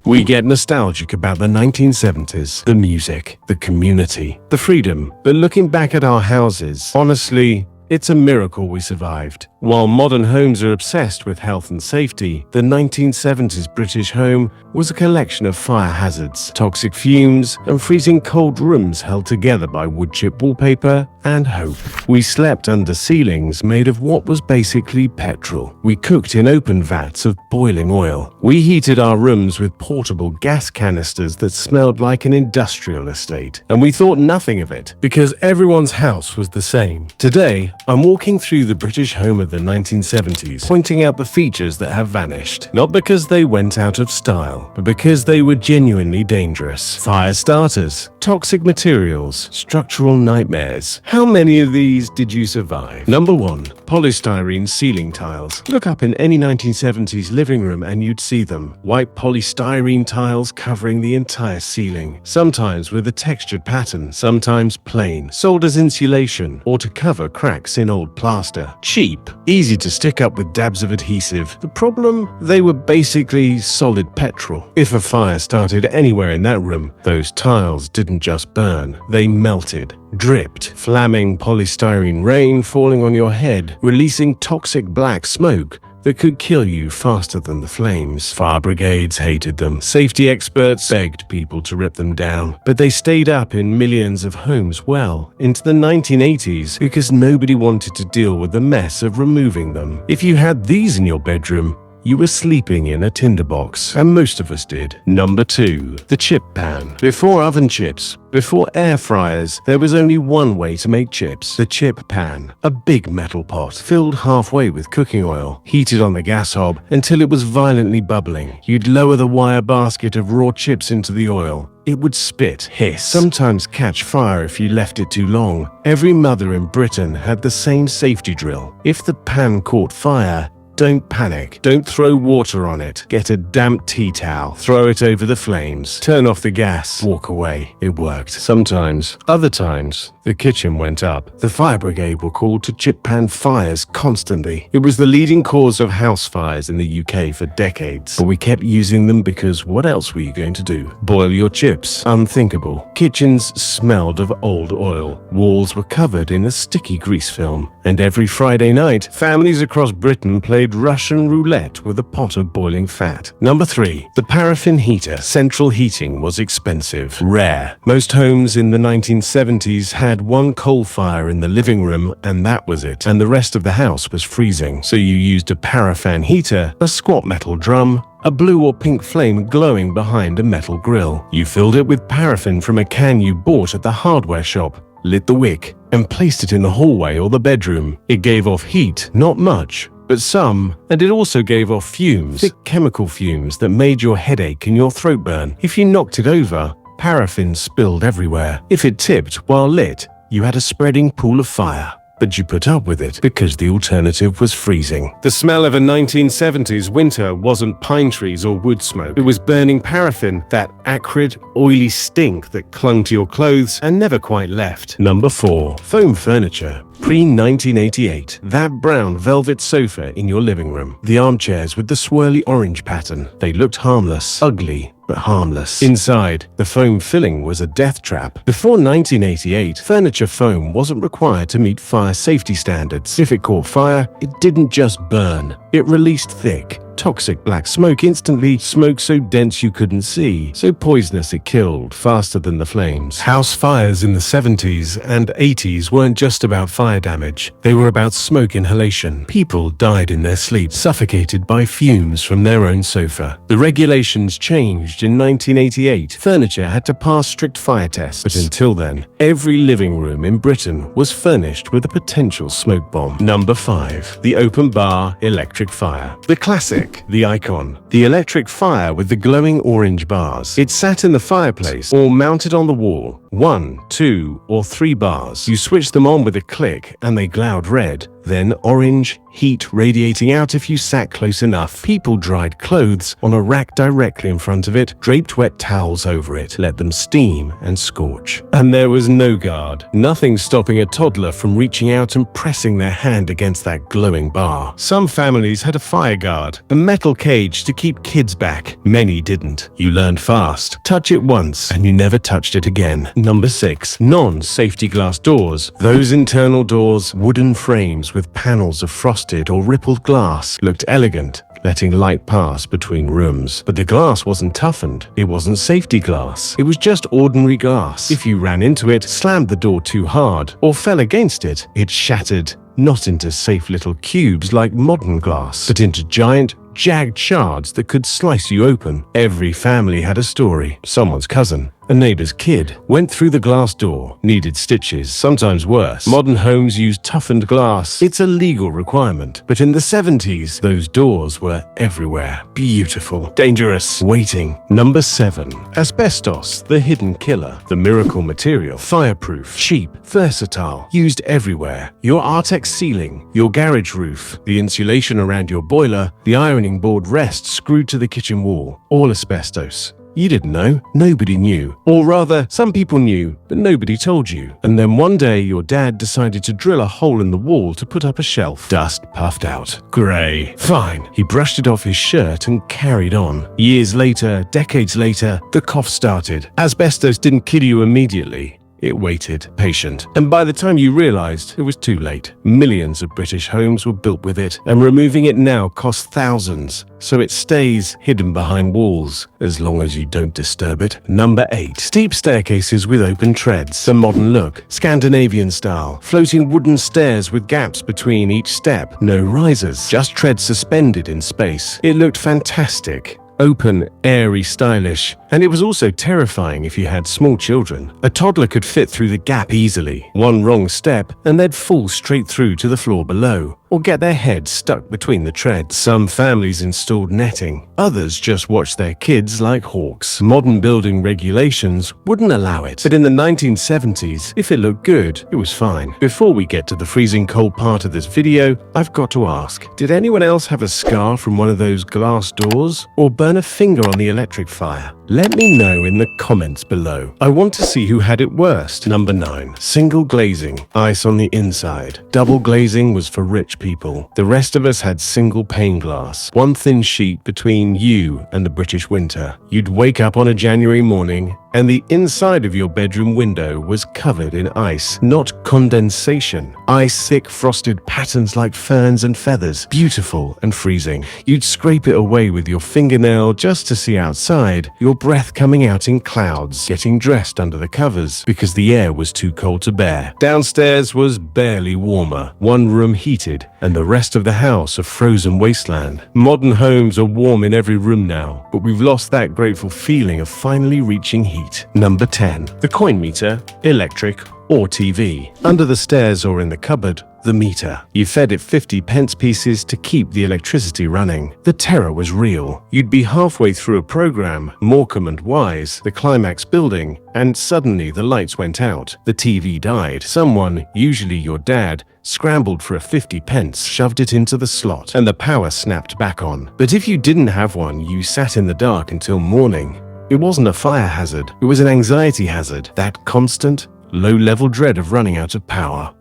We get nostalgic about the 1970s, the music, the community, the freedom. But looking back at our houses, honestly, it's a miracle we survived. While modern homes are obsessed with health and safety, the 1970s British home was a collection of fire hazards, toxic fumes, and freezing cold rooms held together by wood chip wallpaper and hope. We slept under ceilings made of what was basically petrol. We cooked in open vats of boiling oil. We heated our rooms with portable gas canisters that smelled like an industrial estate. And we thought nothing of it, because everyone's house was the same. Today, I'm walking through the British home of the 1970s, pointing out the features that have vanished. Not because they went out of style, but because they were genuinely dangerous. Fire starters, toxic materials, structural nightmares. How many of these did you survive? Number 1. Polystyrene ceiling tiles. Look up in any 1970s living room and you'd see them. White polystyrene tiles covering the entire ceiling, sometimes with a textured pattern, sometimes plain, sold as insulation or to cover cracks in old plaster. Cheap, easy to stick up with dabs of adhesive. The problem? They were basically solid petrol. If a fire started anywhere in that room, those tiles didn't just burn, they melted. Dripped, flamming polystyrene rain falling on your head, releasing toxic black smoke that could kill you faster than the flames. Fire brigades hated them. Safety experts begged people to rip them down, but they stayed up in millions of homes well into the 1980s because nobody wanted to deal with the mess of removing them. If you had these in your bedroom, you were sleeping in a tinderbox, and most of us did. Number 2. The chip pan. Before oven chips, before air fryers, there was only one way to make chips. The chip pan. A big metal pot, filled halfway with cooking oil, heated on the gas hob until it was violently bubbling. You'd lower the wire basket of raw chips into the oil. It would spit, hiss, sometimes catch fire if you left it too long. Every mother in Britain had the same safety drill. If the pan caught fire, don't panic. Don't throw water on it. Get a damp tea towel. Throw it over the flames. Turn off the gas. Walk away. It worked. Sometimes. Other times, the kitchen went up. The fire brigade were called to chip pan fires constantly. It was the leading cause of house fires in the UK for decades. But we kept using them because what else were you going to do? Boil your chips? Unthinkable. Kitchens smelled of old oil. Walls were covered in a sticky grease film. And every Friday night, families across Britain played Russian roulette with a pot of boiling fat. Number 3. The paraffin heater. Central heating was expensive, rare. Most homes in the 1970s had one coal fire in the living room and that was it. And the rest of the house was freezing. So you used a paraffin heater, a squat metal drum, a blue or pink flame glowing behind a metal grill. You filled it with paraffin from a can you bought at the hardware shop, lit the wick, and placed it in the hallway or the bedroom. It gave off heat, not much, but some, and it also gave off fumes, thick chemical fumes that made your head ache and your throat burn. If you knocked it over, paraffin spilled everywhere. If it tipped while lit, you had a spreading pool of fire. But you put up with it because the alternative was freezing. The smell of a 1970s winter wasn't pine trees or wood smoke. It was burning paraffin, that acrid, oily stink that clung to your clothes and never quite left. Number 4. Foam furniture. Pre-1988. That brown velvet sofa in your living room. The armchairs with the swirly orange pattern. They looked harmless, ugly, but harmless. Inside, the foam filling was a death trap. Before 1988, furniture foam wasn't required to meet fire safety standards. If it caught fire, it didn't just burn. It released thick, toxic black smoke instantly, smoke so dense you couldn't see, so poisonous it killed faster than the flames. House fires in the 70s and 80s weren't just about fire damage. They were about smoke inhalation. People died in their sleep, suffocated by fumes from their own sofa. The regulations changed in 1988. Furniture had to pass strict fire tests, but until then, every living room in Britain was furnished with a potential smoke bomb. Number 5. The open bar electric fire. The classic. The icon. The electric fire with the glowing orange bars. It sat in the fireplace or mounted on the wall. 1, 2, or 3 bars. You switched them on with a click and they glowed red. then orange, heat radiating out if you sat close enough. People dried clothes on a rack directly in front of it, draped wet towels over it, let them steam and scorch. And there was no guard. Nothing stopping a toddler from reaching out and pressing their hand against that glowing bar. Some families had a fire guard, a metal cage to keep kids back. Many didn't. You learned fast. Touch it once and you never touched it again. Number 6. Non-safety glass doors. Those internal doors, wooden frames with panels of frosted or rippled glass, looked elegant, letting light pass between rooms. But the glass wasn't toughened. It wasn't safety glass. It was just ordinary glass. If you ran into it, slammed the door too hard, or fell against it, it shattered, not into safe little cubes like modern glass, but into giant, jagged shards that could slice you open. Every family had a story. Someone's cousin, a neighbor's kid, went through the glass door, needed stitches, sometimes worse. Modern homes use toughened glass. It's a legal requirement. But in the 70s, those doors were everywhere. Beautiful. Dangerous. Waiting. Number 7. Asbestos, the hidden killer. The miracle material. Fireproof. Cheap. Versatile. Used everywhere. Your Artex ceiling. Your garage roof. The insulation around your boiler. The ironing board rest screwed to the kitchen wall. All asbestos. You didn't know. Nobody knew. Or rather, some people knew, but nobody told you. And then one day your dad decided to drill a hole in the wall to put up a shelf. Dust puffed out. Grey. Fine. He brushed it off his shirt and carried on. Years later, decades later, the cough started. Asbestos didn't kill you immediately. It waited, patient, and by the time you realized, it was too late. Millions of British homes were built with it, and removing it now costs thousands, so it stays hidden behind walls, as long as you don't disturb it. Number 8. Steep staircases with open treads. The modern look, Scandinavian style. Floating wooden stairs with gaps between each step. No risers, just treads suspended in space. It looked fantastic. Open, airy, stylish, and it was also terrifying if you had small children. A toddler could fit through the gap easily. One wrong step, and they'd fall straight through to the floor below, or get their heads stuck between the treads. Some families installed netting. Others just watched their kids like hawks. Modern building regulations wouldn't allow it. But in the 1970s, if it looked good, it was fine. Before we get to the freezing cold part of this video, I've got to ask, did anyone else have a scar from one of those glass doors? Or burn a finger on the electric fire? Let me know in the comments below. I want to see who had it worst. Number 9. Single glazing. Ice on the inside. Double glazing was for rich people. The rest of us had single pane glass. One thin sheet between you and the British winter. You'd wake up on a January morning and the inside of your bedroom window was covered in ice, not condensation. Ice-thick frosted patterns like ferns and feathers, beautiful and freezing. You'd scrape it away with your fingernail just to see outside, your breath coming out in clouds, getting dressed under the covers because the air was too cold to bear. Downstairs was barely warmer, one room heated, and the rest of the house a frozen wasteland. Modern homes are warm in every room now, but we've lost that grateful feeling of finally reaching heat. Number 10. The coin meter, electric or TV. Under the stairs or in the cupboard, the meter. You fed it 50 pence pieces to keep the electricity running. The terror was real. You'd be halfway through a program, Morecambe and Wise, the climax building, and suddenly the lights went out. The TV died. Someone, usually your dad, scrambled for a 50 pence, shoved it into the slot, and the power snapped back on. But if you didn't have one, you sat in the dark until morning. It wasn't a fire hazard, it was an anxiety hazard, that constant, low-level dread of running out of power.